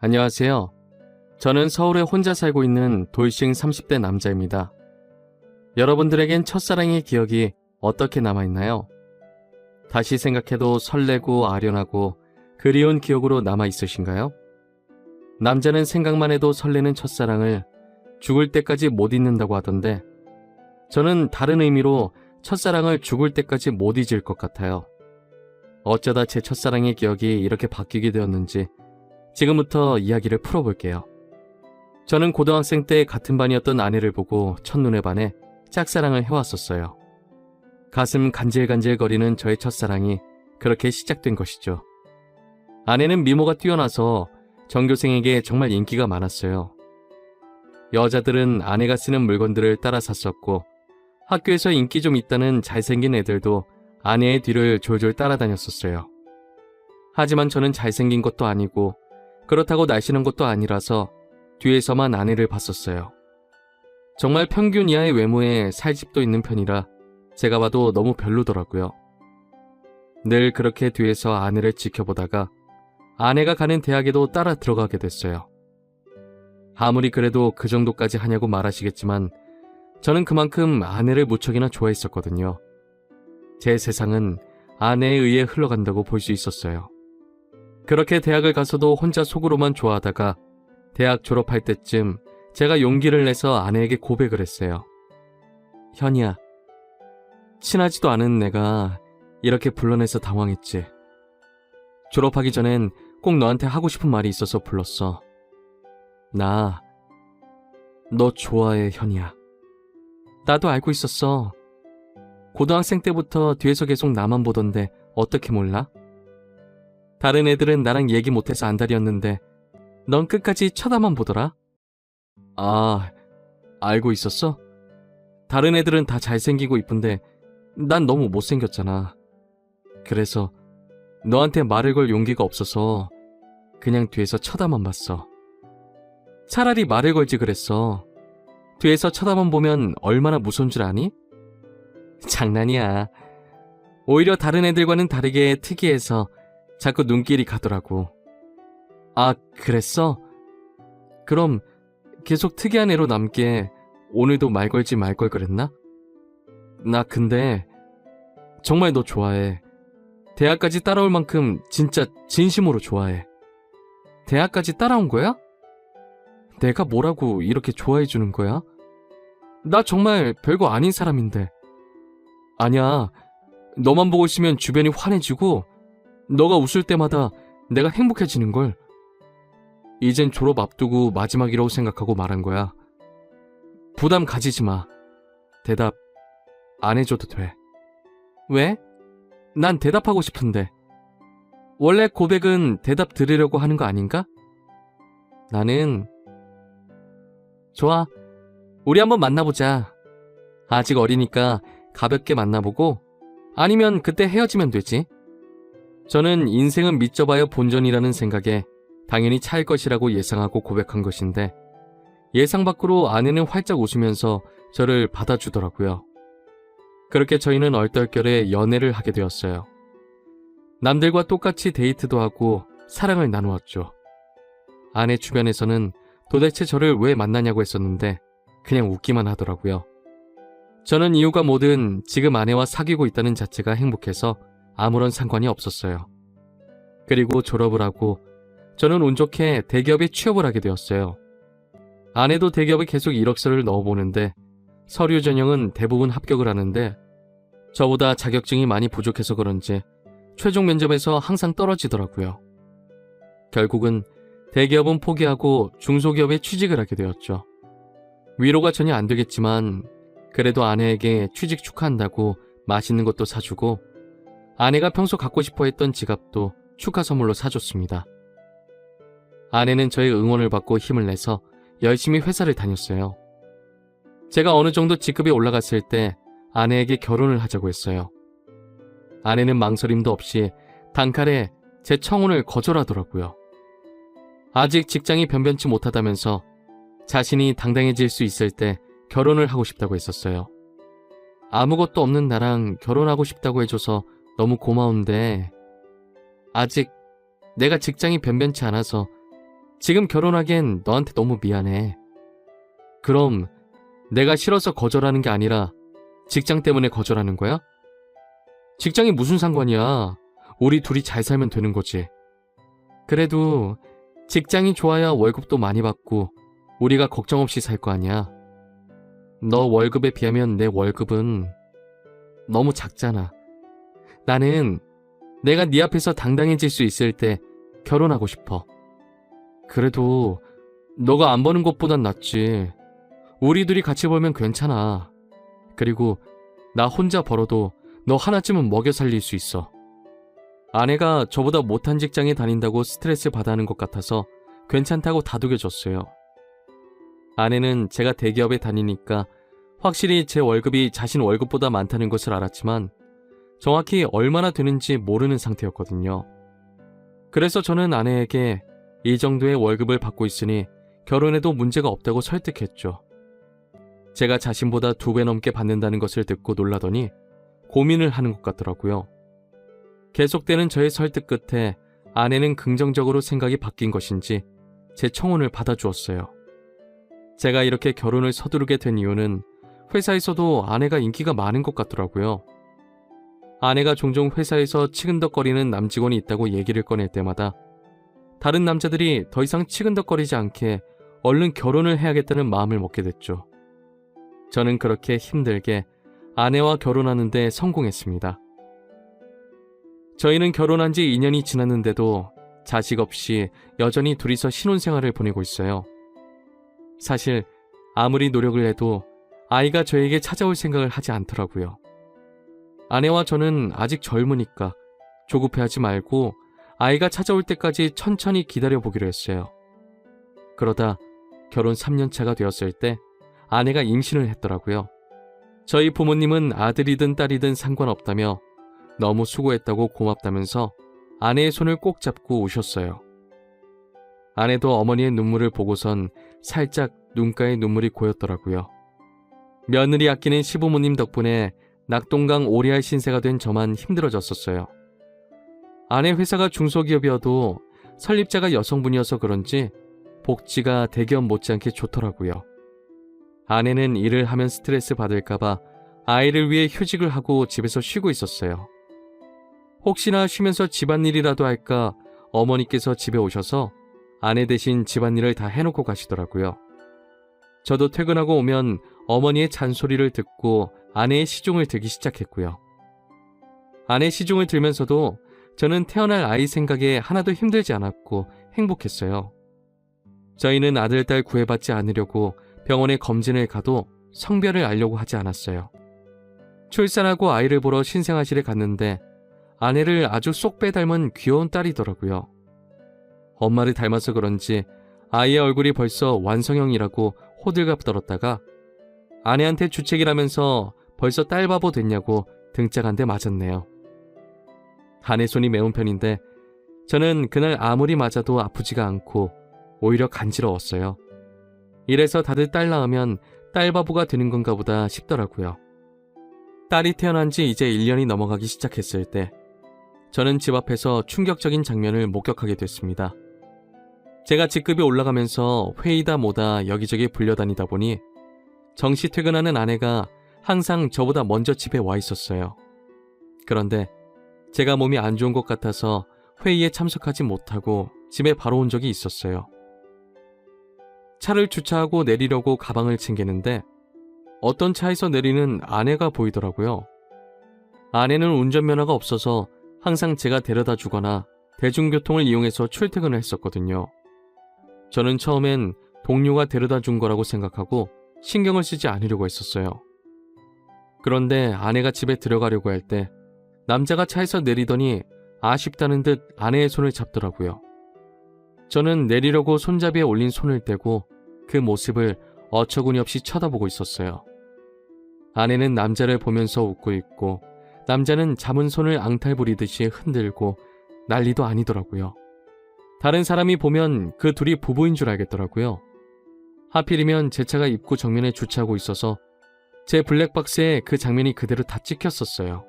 안녕하세요. 저는 서울에 혼자 살고 있는 돌싱 30대 남자입니다. 여러분들에겐 첫사랑의 기억이 어떻게 남아있나요? 다시 생각해도 설레고 아련하고 그리운 기억으로 남아있으신가요? 남자는 생각만 해도 설레는 첫사랑을 죽을 때까지 못 잊는다고 하던데 저는 다른 의미로 첫사랑을 죽을 때까지 못 잊을 것 같아요. 어쩌다 제 첫사랑의 기억이 이렇게 바뀌게 되었는지 지금부터 이야기를 풀어볼게요. 저는 고등학생 때 같은 반이었던 아내를 보고 첫눈에 반해 짝사랑을 해왔었어요. 가슴 간질간질거리는 저의 첫사랑이 그렇게 시작된 것이죠. 아내는 미모가 뛰어나서 전교생에게 정말 인기가 많았어요. 여자들은 아내가 쓰는 물건들을 따라 샀었고 학교에서 인기 좀 있다는 잘생긴 애들도 아내의 뒤를 졸졸 따라다녔었어요. 하지만 저는 잘생긴 것도 아니고 그렇다고 날씬한 것도 아니라서 뒤에서만 아내를 봤었어요. 정말 평균 이하의 외모에 살집도 있는 편이라 제가 봐도 너무 별로더라고요. 늘 그렇게 뒤에서 아내를 지켜보다가 아내가 가는 대학에도 따라 들어가게 됐어요. 아무리 그래도 그 정도까지 하냐고 말하시겠지만 저는 그만큼 아내를 무척이나 좋아했었거든요. 제 세상은 아내에 의해 흘러간다고 볼 수 있었어요. 그렇게 대학을 가서도 혼자 속으로만 좋아하다가 대학 졸업할 때쯤 제가 용기를 내서 아내에게 고백을 했어요. 현이야, 친하지도 않은 내가 이렇게 불러내서 당황했지. 졸업하기 전엔 꼭 너한테 하고 싶은 말이 있어서 불렀어. 나 너 좋아해, 현이야. 나도 알고 있었어. 고등학생 때부터 뒤에서 계속 나만 보던데 어떻게 몰라? 다른 애들은 나랑 얘기 못해서 안달이었는데 넌 끝까지 쳐다만 보더라? 아, 알고 있었어? 다른 애들은 다 잘생기고 이쁜데 난 너무 못생겼잖아. 그래서 너한테 말을 걸 용기가 없어서 그냥 뒤에서 쳐다만 봤어. 차라리 말을 걸지 그랬어. 뒤에서 쳐다만 보면 얼마나 무서운 줄 아니? 장난이야. 오히려 다른 애들과는 다르게 특이해서 자꾸 눈길이 가더라고. 아, 그랬어? 그럼 계속 특이한 애로 남게 오늘도 말 걸지 말 걸 그랬나? 나 근데 정말 너 좋아해. 대학까지 따라올 만큼 진짜 진심으로 좋아해. 대학까지 따라온 거야? 내가 뭐라고 이렇게 좋아해 주는 거야? 나 정말 별거 아닌 사람인데. 아니야. 너만 보고 있으면 주변이 환해지고 너가 웃을 때마다 내가 행복해지는걸. 이젠 졸업 앞두고 마지막이라고 생각하고 말한 거야. 부담 가지지 마. 대답 안 해줘도 돼. 왜? 난 대답하고 싶은데. 원래 고백은 대답 들으려고 하는 거 아닌가? 나는 좋아. 우리 한번 만나보자. 아직 어리니까 가볍게 만나보고 아니면 그때 헤어지면 되지. 저는 인생은 믿져봐야 본전이라는 생각에 당연히 차일 것이라고 예상하고 고백한 것인데 예상 밖으로 아내는 활짝 웃으면서 저를 받아주더라고요. 그렇게 저희는 얼떨결에 연애를 하게 되었어요. 남들과 똑같이 데이트도 하고 사랑을 나누었죠. 아내 주변에서는 도대체 저를 왜 만나냐고 했었는데 그냥 웃기만 하더라고요. 저는 이유가 뭐든 지금 아내와 사귀고 있다는 자체가 행복해서 아무런 상관이 없었어요. 그리고 졸업을 하고 저는 운 좋게 대기업에 취업을 하게 되었어요. 아내도 대기업에 계속 이력서를 넣어보는데 서류 전형은 대부분 합격을 하는데 저보다 자격증이 많이 부족해서 그런지 최종 면접에서 항상 떨어지더라고요. 결국은 대기업은 포기하고 중소기업에 취직을 하게 되었죠. 위로가 전혀 안 되겠지만 그래도 아내에게 취직 축하한다고 맛있는 것도 사주고 아내가 평소 갖고 싶어 했던 지갑도 축하 선물로 사줬습니다. 아내는 저의 응원을 받고 힘을 내서 열심히 회사를 다녔어요. 제가 어느 정도 직급이 올라갔을 때 아내에게 결혼을 하자고 했어요. 아내는 망설임도 없이 단칼에 제 청혼을 거절하더라고요. 아직 직장이 변변치 못하다면서 자신이 당당해질 수 있을 때 결혼을 하고 싶다고 했었어요. 아무것도 없는 나랑 결혼하고 싶다고 해줘서 너무 고마운데 아직 내가 직장이 변변치 않아서 지금 결혼하기엔 너한테 너무 미안해. 그럼 내가 싫어서 거절하는 게 아니라 직장 때문에 거절하는 거야? 직장이 무슨 상관이야. 우리 둘이 잘 살면 되는 거지. 그래도 직장이 좋아야 월급도 많이 받고 우리가 걱정 없이 살 거 아니야. 너 월급에 비하면 내 월급은 너무 작잖아. 나는 내가 네 앞에서 당당해질 수 있을 때 결혼하고 싶어. 그래도 너가 안 버는 것보단 낫지. 우리 둘이 같이 벌면 괜찮아. 그리고 나 혼자 벌어도 너 하나쯤은 먹여 살릴 수 있어. 아내가 저보다 못한 직장에 다닌다고 스트레스 받아 하는 것 같아서 괜찮다고 다독여줬어요. 아내는 제가 대기업에 다니니까 확실히 제 월급이 자신 월급보다 많다는 것을 알았지만 정확히 얼마나 되는지 모르는 상태였거든요. 그래서 저는 아내에게 이 정도의 월급을 받고 있으니 결혼해도 문제가 없다고 설득했죠. 제가 자신보다 2배 넘게 받는다는 것을 듣고 놀라더니 고민을 하는 것 같더라고요. 계속되는 저의 설득 끝에 아내는 긍정적으로 생각이 바뀐 것인지 제 청혼을 받아주었어요. 제가 이렇게 결혼을 서두르게 된 이유는 회사에서도 아내가 인기가 많은 것 같더라고요. 아내가 종종 회사에서 치근덕거리는 남직원이 있다고 얘기를 꺼낼 때마다 다른 남자들이 더 이상 치근덕거리지 않게 얼른 결혼을 해야겠다는 마음을 먹게 됐죠. 저는 그렇게 힘들게 아내와 결혼하는 데 성공했습니다. 저희는 결혼한 지 2년이 지났는데도 자식 없이 여전히 둘이서 신혼생활을 보내고 있어요. 사실 아무리 노력을 해도 아이가 저에게 찾아올 생각을 하지 않더라고요. 아내와 저는 아직 젊으니까 조급해하지 말고 아이가 찾아올 때까지 천천히 기다려보기로 했어요. 그러다 결혼 3년 차가 되었을 때 아내가 임신을 했더라고요. 저희 부모님은 아들이든 딸이든 상관없다며 너무 수고했다고 고맙다면서 아내의 손을 꼭 잡고 우셨어요. 아내도 어머니의 눈물을 보고선 살짝 눈가에 눈물이 고였더라고요. 며느리 아끼는 시부모님 덕분에 낙동강 오리알 신세가 된 저만 힘들어졌었어요. 아내 회사가 중소기업이어도 설립자가 여성분이어서 그런지 복지가 대기업 못지않게 좋더라고요. 아내는 일을 하면 스트레스 받을까봐 아이를 위해 휴직을 하고 집에서 쉬고 있었어요. 혹시나 쉬면서 집안일이라도 할까 어머니께서 집에 오셔서 아내 대신 집안일을 다 해놓고 가시더라고요. 저도 퇴근하고 오면 어머니의 잔소리를 듣고 아내의 시중을 들기 시작했고요. 아내 시중을 들면서도 저는 태어날 아이 생각에 하나도 힘들지 않았고 행복했어요. 저희는 아들, 딸 구애받지 않으려고 병원에 검진을 가도 성별을 알려고 하지 않았어요. 출산하고 아이를 보러 신생아실에 갔는데 아내를 아주 쏙 빼닮은 귀여운 딸이더라고요. 엄마를 닮아서 그런지 아이의 얼굴이 벌써 완성형이라고 호들갑 떨었다가 아내한테 주책이라면서 벌써 딸바보 됐냐고 등짝 한 대 맞았네요. 아내 손이 매운 편인데 저는 그날 아무리 맞아도 아프지가 않고 오히려 간지러웠어요. 이래서 다들 딸 낳으면 딸바보가 되는 건가 보다 싶더라고요. 딸이 태어난 지 이제 1년이 넘어가기 시작했을 때 저는 집 앞에서 충격적인 장면을 목격하게 됐습니다. 제가 직급이 올라가면서 회의다 뭐다 여기저기 불려다니다 보니 정시 퇴근하는 아내가 항상 저보다 먼저 집에 와 있었어요. 그런데 제가 몸이 안 좋은 것 같아서 회의에 참석하지 못하고 집에 바로 온 적이 있었어요. 차를 주차하고 내리려고 가방을 챙기는데 어떤 차에서 내리는 아내가 보이더라고요. 아내는 운전면허가 없어서 항상 제가 데려다 주거나 대중교통을 이용해서 출퇴근을 했었거든요. 저는 처음엔 동료가 데려다 준 거라고 생각하고 신경을 쓰지 않으려고 했었어요. 그런데 아내가 집에 들어가려고 할 때 남자가 차에서 내리더니 아쉽다는 듯 아내의 손을 잡더라고요. 저는 내리려고 손잡이에 올린 손을 떼고 그 모습을 어처구니 없이 쳐다보고 있었어요. 아내는 남자를 보면서 웃고 있고 남자는 잡은 손을 앙탈 부리듯이 흔들고 난리도 아니더라고요. 다른 사람이 보면 그 둘이 부부인 줄 알겠더라고요. 하필이면 제 차가 입구 정면에 주차하고 있어서 제 블랙박스에 그 장면이 그대로 다 찍혔었어요.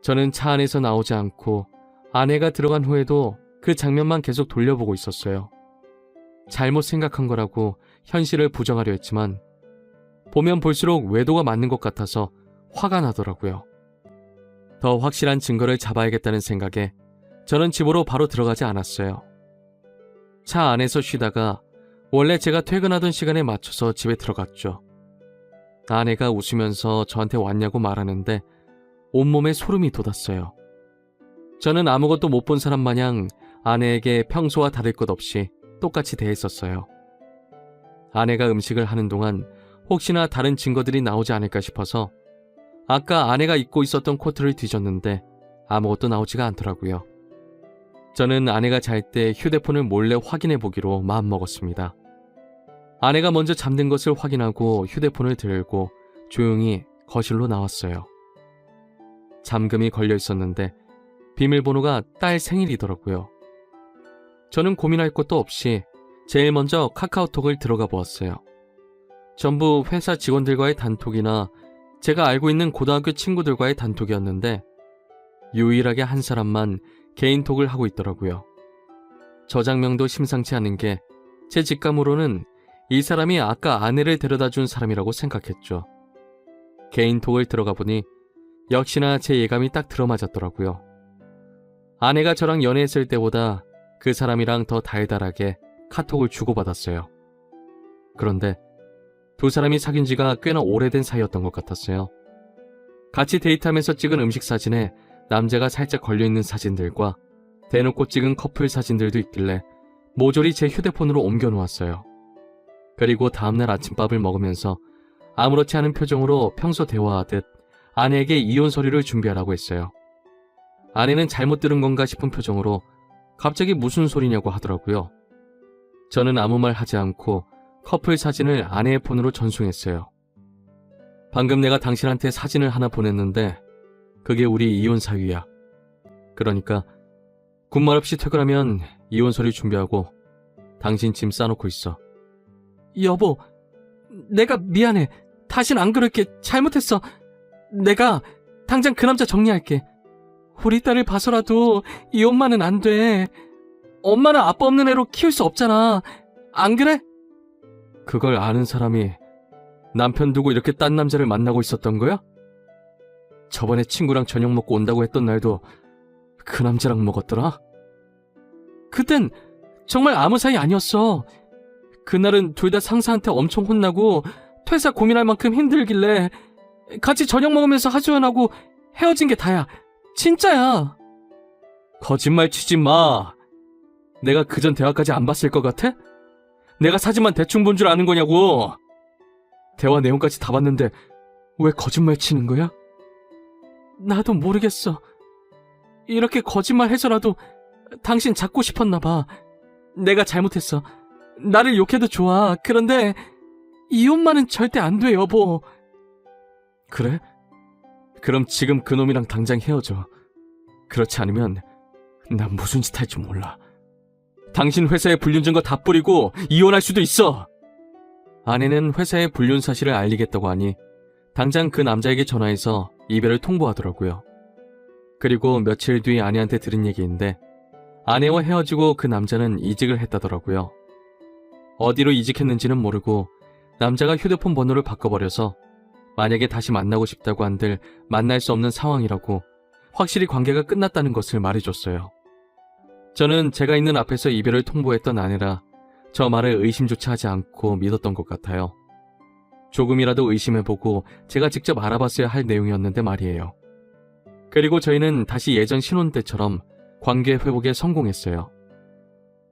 저는 차 안에서 나오지 않고 아내가 들어간 후에도 그 장면만 계속 돌려보고 있었어요. 잘못 생각한 거라고 현실을 부정하려 했지만 보면 볼수록 외도가 맞는 것 같아서 화가 나더라고요. 더 확실한 증거를 잡아야겠다는 생각에 저는 집으로 바로 들어가지 않았어요. 차 안에서 쉬다가 원래 제가 퇴근하던 시간에 맞춰서 집에 들어갔죠. 아내가 웃으면서 저한테 왔냐고 말하는데 온몸에 소름이 돋았어요. 저는 아무것도 못 본 사람 마냥 아내에게 평소와 다를 것 없이 똑같이 대했었어요. 아내가 음식을 하는 동안 혹시나 다른 증거들이 나오지 않을까 싶어서 아까 아내가 입고 있었던 코트를 뒤졌는데 아무것도 나오지가 않더라고요. 저는 아내가 잘 때 휴대폰을 몰래 확인해 보기로 마음먹었습니다. 아내가 먼저 잠든 것을 확인하고 휴대폰을 들고 조용히 거실로 나왔어요. 잠금이 걸려 있었는데 비밀번호가 딸 생일이더라고요. 저는 고민할 것도 없이 제일 먼저 카카오톡을 들어가 보았어요. 전부 회사 직원들과의 단톡이나 제가 알고 있는 고등학교 친구들과의 단톡이었는데 유일하게 한 사람만 개인톡을 하고 있더라고요. 저장명도 심상치 않은 게 제 직감으로는 이 사람이 아까 아내를 데려다 준 사람이라고 생각했죠. 개인톡을 들어가 보니 역시나 제 예감이 딱 들어맞았더라고요. 아내가 저랑 연애했을 때보다 그 사람이랑 더 달달하게 카톡을 주고받았어요. 그런데 두 사람이 사귄 지가 꽤나 오래된 사이였던 것 같았어요. 같이 데이트하면서 찍은 음식 사진에 남자가 살짝 걸려있는 사진들과 대놓고 찍은 커플 사진들도 있길래 모조리 제 휴대폰으로 옮겨놓았어요. 그리고 다음날 아침밥을 먹으면서 아무렇지 않은 표정으로 평소 대화하듯 아내에게 이혼 서류를 준비하라고 했어요. 아내는 잘못 들은 건가 싶은 표정으로 갑자기 무슨 소리냐고 하더라고요. 저는 아무 말 하지 않고 커플 사진을 아내의 폰으로 전송했어요. 방금 내가 당신한테 사진을 하나 보냈는데 그게 우리 이혼 사유야. 그러니까 군말 없이 퇴근하면 이혼 서류 준비하고 당신 짐 싸놓고 있어. 여보, 내가 미안해. 다신 안 그럴게. 잘못했어. 내가 당장 그 남자 정리할게. 우리 딸을 봐서라도 이 엄마는 안 돼. 엄마는 아빠 없는 애로 키울 수 없잖아. 안 그래? 그걸 아는 사람이 남편 두고 이렇게 딴 남자를 만나고 있었던 거야? 저번에 친구랑 저녁 먹고 온다고 했던 날도 그 남자랑 먹었더라? 그땐 정말 아무 사이 아니었어. 그날은 둘 다 상사한테 엄청 혼나고 퇴사 고민할 만큼 힘들길래 같이 저녁 먹으면서 하소연하고 헤어진 게 다야. 진짜야. 거짓말 치지 마. 내가 그전 대화까지 안 봤을 것 같아? 내가 사진만 대충 본 줄 아는 거냐고. 대화 내용까지 다 봤는데 왜 거짓말 치는 거야? 나도 모르겠어. 이렇게 거짓말 해서라도 당신 잡고 싶었나 봐. 내가 잘못했어. 나를 욕해도 좋아. 그런데 이혼만은 절대 안 돼, 여보. 그래? 그럼 지금 그놈이랑 당장 헤어져. 그렇지 않으면 난 무슨 짓 할지 몰라. 당신 회사에 불륜 증거 다 뿌리고 이혼할 수도 있어. 아내는 회사에 불륜 사실을 알리겠다고 하니 당장 그 남자에게 전화해서 이별을 통보하더라고요. 그리고 며칠 뒤 아내한테 들은 얘기인데 아내와 헤어지고 그 남자는 이직을 했다더라고요. 어디로 이직했는지는 모르고 남자가 휴대폰 번호를 바꿔버려서 만약에 다시 만나고 싶다고 한들 만날 수 없는 상황이라고 확실히 관계가 끝났다는 것을 말해줬어요. 저는 제가 있는 앞에서 이별을 통보했던 아내라 저 말을 의심조차 하지 않고 믿었던 것 같아요. 조금이라도 의심해보고 제가 직접 알아봤어야 할 내용이었는데 말이에요. 그리고 저희는 다시 예전 신혼 때처럼 관계 회복에 성공했어요.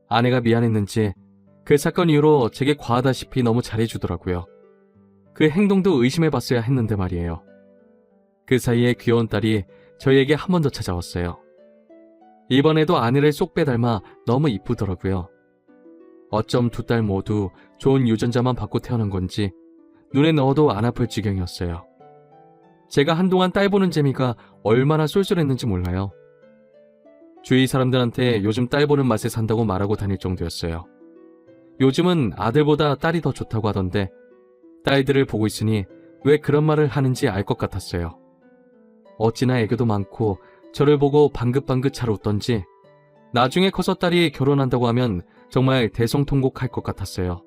아내가 미안했는지 그 사건 이후로 제게 과하다시피 너무 잘해주더라고요. 그 행동도 의심해봤어야 했는데 말이에요. 그 사이에 귀여운 딸이 저희에게 한 번 더 찾아왔어요. 이번에도 아내를 쏙 빼닮아 너무 이쁘더라고요. 어쩜 두 딸 모두 좋은 유전자만 받고 태어난 건지 눈에 넣어도 안 아플 지경이었어요. 제가 한동안 딸 보는 재미가 얼마나 쏠쏠했는지 몰라요. 주위 사람들한테 요즘 딸 보는 맛에 산다고 말하고 다닐 정도였어요. 요즘은 아들보다 딸이 더 좋다고 하던데 딸들을 보고 있으니 왜 그런 말을 하는지 알 것 같았어요. 어찌나 애교도 많고 저를 보고 방긋방긋 잘 웃던지 나중에 커서 딸이 결혼한다고 하면 정말 대성통곡할 것 같았어요.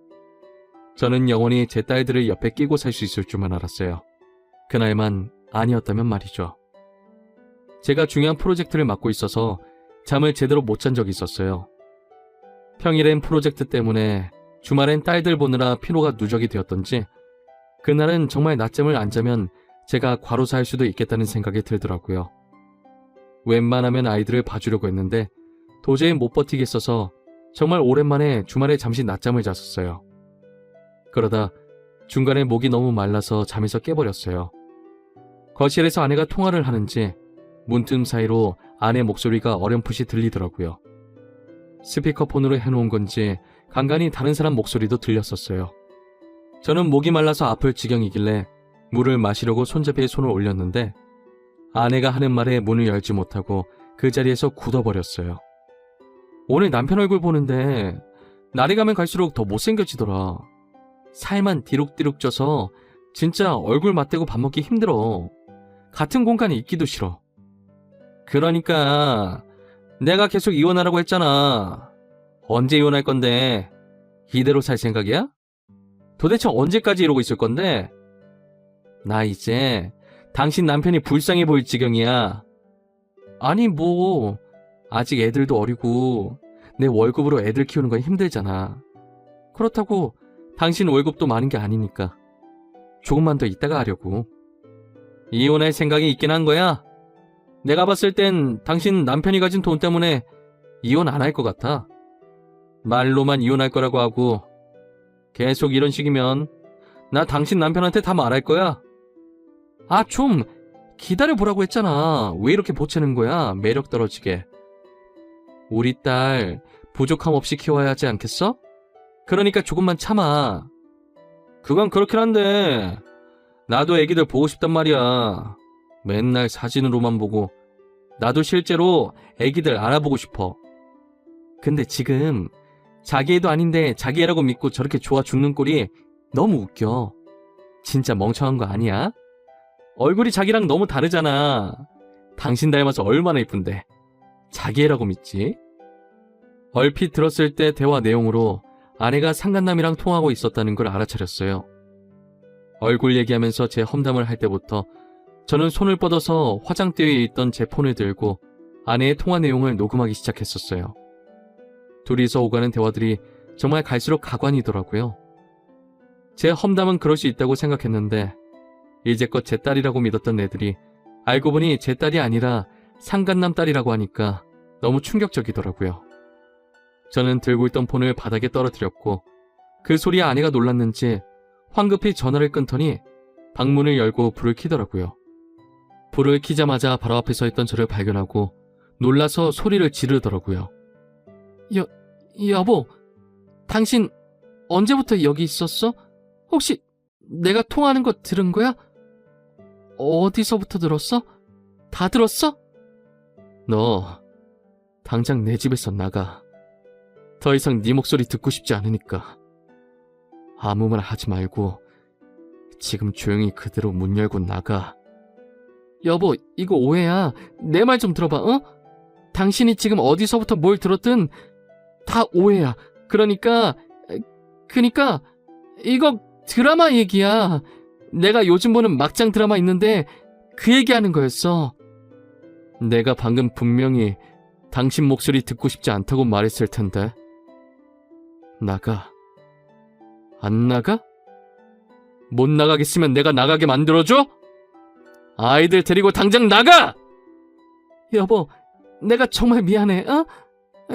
저는 영원히 제 딸들을 옆에 끼고 살 수 있을 줄만 알았어요. 그날만 아니었다면 말이죠. 제가 중요한 프로젝트를 맡고 있어서 잠을 제대로 못 잔 적이 있었어요. 평일엔 프로젝트 때문에 주말엔 딸들 보느라 피로가 누적이 되었던지 그날은 정말 낮잠을 안 자면 제가 과로사할 수도 있겠다는 생각이 들더라고요. 웬만하면 아이들을 봐주려고 했는데 도저히 못 버티겠어서 정말 오랜만에 주말에 잠시 낮잠을 잤었어요. 그러다 중간에 목이 너무 말라서 잠에서 깨버렸어요. 거실에서 아내가 통화를 하는지 문틈 사이로 아내 목소리가 어렴풋이 들리더라고요. 스피커폰으로 해놓은 건지 간간히 다른 사람 목소리도 들렸었어요. 저는 목이 말라서 아플 지경이길래 물을 마시려고 손잡이에 손을 올렸는데 아내가 하는 말에 문을 열지 못하고 그 자리에서 굳어버렸어요. 오늘 남편 얼굴 보는데 날이 가면 갈수록 더 못생겨지더라. 살만 디룩디룩 쪄서 진짜 얼굴 맞대고 밥 먹기 힘들어. 같은 공간에 있기도 싫어. 그러니까 내가 계속 이혼하라고 했잖아. 언제 이혼할 건데? 이대로 살 생각이야? 도대체 언제까지 이러고 있을 건데? 나 이제 당신 남편이 불쌍해 보일 지경이야. 아니 뭐 아직 애들도 어리고 내 월급으로 애들 키우는 건 힘들잖아. 그렇다고 당신 월급도 많은 게 아니니까 조금만 더 있다가 하려고. 이혼할 생각이 있긴 한 거야? 내가 봤을 땐 당신 남편이 가진 돈 때문에 이혼 안 할 것 같아. 말로만 이혼할 거라고 하고 계속 이런 식이면 나 당신 남편한테 다 말할 거야. 아, 좀 기다려보라고 했잖아. 왜 이렇게 보채는 거야? 매력 떨어지게. 우리 딸 부족함 없이 키워야 하지 않겠어? 그러니까 조금만 참아. 그건 그렇긴 한데 나도 애기들 보고 싶단 말이야. 맨날 사진으로만 보고 나도 실제로 애기들 알아보고 싶어. 근데 지금 자기 애도 아닌데 자기 애라고 믿고 저렇게 좋아 죽는 꼴이 너무 웃겨. 진짜 멍청한 거 아니야? 얼굴이 자기랑 너무 다르잖아. 당신 닮아서 얼마나 이쁜데 자기 애라고 믿지? 얼핏 들었을 때 대화 내용으로 아내가 상간남이랑 통화하고 있었다는 걸 알아차렸어요. 얼굴 얘기하면서 제 험담을 할 때부터 저는 손을 뻗어서 화장대에 있던 제 폰을 들고 아내의 통화 내용을 녹음하기 시작했었어요. 둘이서 오가는 대화들이 정말 갈수록 가관이더라고요. 제 험담은 그럴 수 있다고 생각했는데 이제껏 제 딸이라고 믿었던 애들이 알고 보니 제 딸이 아니라 상간남 딸이라고 하니까 너무 충격적이더라고요. 저는 들고 있던 폰을 바닥에 떨어뜨렸고 그 소리에 아내가 놀랐는지 황급히 전화를 끊더니 방문을 열고 불을 켜더라고요. 불을 켜자마자 바로 앞에 서 있던 저를 발견하고 놀라서 소리를 지르더라고요. 여보, 당신 언제부터 여기 있었어? 혹시 내가 통화하는 거 들은 거야? 어디서부터 들었어? 다 들었어? 너 당장 내 집에서 나가. 더 이상 네 목소리 듣고 싶지 않으니까. 아무 말 하지 말고 지금 조용히 그대로 문 열고 나가. 여보, 이거 오해야. 내 말 좀 들어봐, 어? 당신이 지금 어디서부터 뭘 들었든 다 오해야. 그러니까 이거 드라마 얘기야. 내가 요즘 보는 막장 드라마 있는데 그 얘기하는 거였어. 내가 방금 분명히 당신 목소리 듣고 싶지 않다고 말했을 텐데. 나가. 안 나가? 못 나가겠으면 내가 나가게 만들어줘? 아이들 데리고 당장 나가! 여보, 내가 정말 미안해, 어?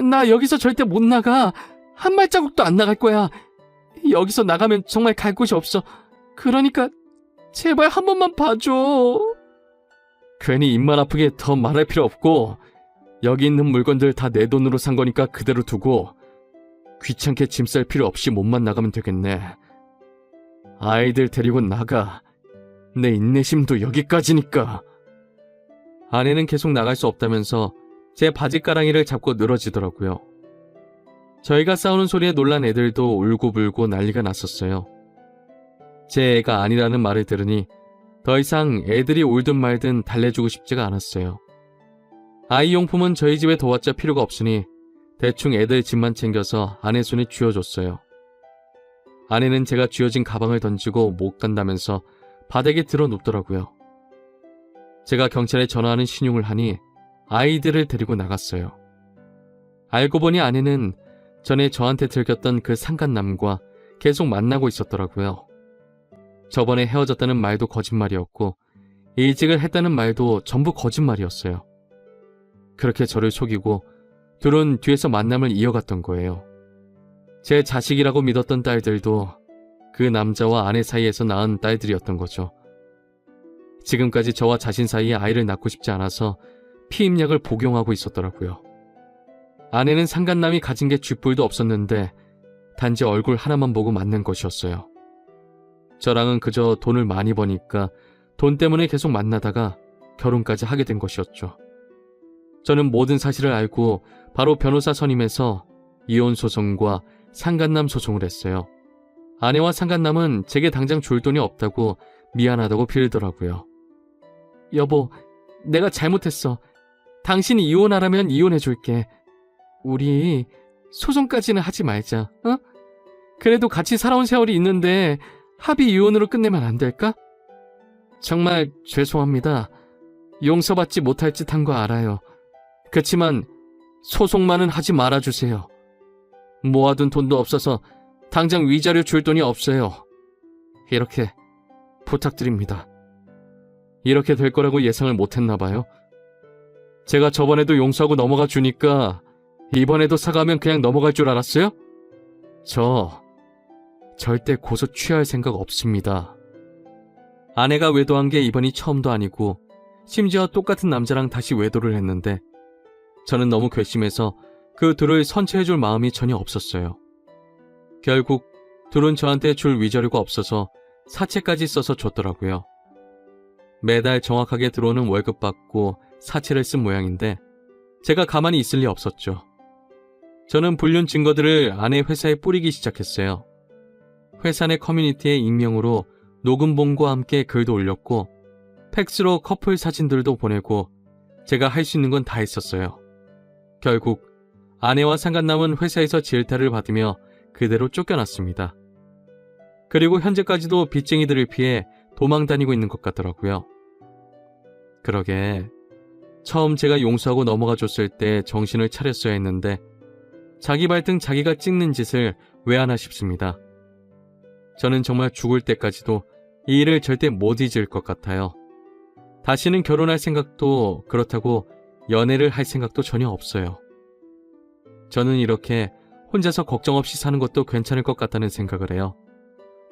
나 여기서 절대 못 나가. 한 발자국도 안 나갈 거야. 여기서 나가면 정말 갈 곳이 없어. 그러니까 제발 한 번만 봐줘. 괜히 입만 아프게 더 말할 필요 없고 여기 있는 물건들 다 내 돈으로 산 거니까 그대로 두고 귀찮게 짐 쌀 필요 없이 몸만 나가면 되겠네. 아이들 데리고 나가. 내 인내심도 여기까지니까. 아내는 계속 나갈 수 없다면서 제 바지가랑이를 잡고 늘어지더라고요. 저희가 싸우는 소리에 놀란 애들도 울고불고 난리가 났었어요. 제 애가 아니라는 말을 들으니 더 이상 애들이 울든 말든 달래주고 싶지가 않았어요. 아이용품은 저희 집에 둬왔자 필요가 없으니 대충 애들 짐만 챙겨서 아내 손에 쥐어줬어요. 아내는 제가 쥐어진 가방을 던지고 못 간다면서 바닥에 들어 눕더라고요. 제가 경찰에 전화하는 신용을 하니 아이들을 데리고 나갔어요. 알고 보니 아내는 전에 저한테 들켰던 그 상간남과 계속 만나고 있었더라고요. 저번에 헤어졌다는 말도 거짓말이었고 이직을 했다는 말도 전부 거짓말이었어요. 그렇게 저를 속이고 둘은 뒤에서 만남을 이어갔던 거예요. 제 자식이라고 믿었던 딸들도 그 남자와 아내 사이에서 낳은 딸들이었던 거죠. 지금까지 저와 자신 사이에 아이를 낳고 싶지 않아서 피임약을 복용하고 있었더라고요. 아내는 상간남이 가진 게 쥐뿔도 없었는데 단지 얼굴 하나만 보고 만난 것이었어요. 저랑은 그저 돈을 많이 버니까 돈 때문에 계속 만나다가 결혼까지 하게 된 것이었죠. 저는 모든 사실을 알고 바로 변호사 선임해서 이혼 소송과 상간남 소송을 했어요. 아내와 상간남은 제게 당장 줄 돈이 없다고 미안하다고 빌더라고요. 여보, 내가 잘못했어. 당신이 이혼하라면 이혼해줄게. 우리 소송까지는 하지 말자, 어? 그래도 같이 살아온 세월이 있는데 합의 이혼으로 끝내면 안 될까? 정말 죄송합니다. 용서받지 못할 짓 한 거 알아요. 그치만 소송만은 하지 말아주세요. 모아둔 돈도 없어서 당장 위자료 줄 돈이 없어요. 이렇게 부탁드립니다. 이렇게 될 거라고 예상을 못했나 봐요. 제가 저번에도 용서하고 넘어가 주니까 이번에도 사과하면 그냥 넘어갈 줄 알았어요? 저 절대 고소 취할 생각 없습니다. 아내가 외도한 게 이번이 처음도 아니고 심지어 똑같은 남자랑 다시 외도를 했는데 저는 너무 괘씸해서 그 둘을 선처해줄 마음이 전혀 없었어요. 결국 둘은 저한테 줄 위자료가 없어서 사채까지 써서 줬더라고요. 매달 정확하게 들어오는 월급 받고 사채를 쓴 모양인데 제가 가만히 있을 리 없었죠. 저는 불륜 증거들을 아내 회사에 뿌리기 시작했어요. 회사 내 커뮤니티에 익명으로 녹음본과 함께 글도 올렸고 팩스로 커플 사진들도 보내고 제가 할 수 있는 건 다 했었어요. 결국 아내와 상간남은 회사에서 질타를 받으며 그대로 쫓겨났습니다. 그리고 현재까지도 빚쟁이들을 피해 도망 다니고 있는 것 같더라고요. 그러게 처음 제가 용서하고 넘어가 줬을 때 정신을 차렸어야 했는데 자기 발등 자기가 찍는 짓을 왜 하나 싶습니다. 저는 정말 죽을 때까지도 이 일을 절대 못 잊을 것 같아요. 다시는 결혼할 생각도 그렇다고 연애를 할 생각도 전혀 없어요. 저는 이렇게 혼자서 걱정 없이 사는 것도 괜찮을 것 같다는 생각을 해요.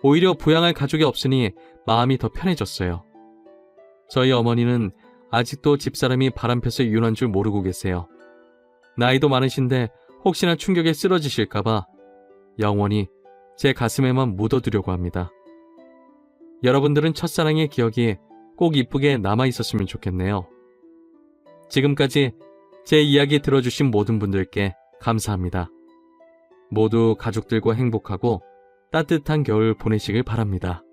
오히려 부양할 가족이 없으니 마음이 더 편해졌어요. 저희 어머니는 아직도 집사람이 바람펴서 이혼한 줄 모르고 계세요. 나이도 많으신데 혹시나 충격에 쓰러지실까봐 영원히 제 가슴에만 묻어두려고 합니다. 여러분들은 첫사랑의 기억이 꼭 이쁘게 남아있었으면 좋겠네요. 지금까지 제 이야기 들어주신 모든 분들께 감사합니다. 모두 가족들과 행복하고 따뜻한 겨울 보내시길 바랍니다.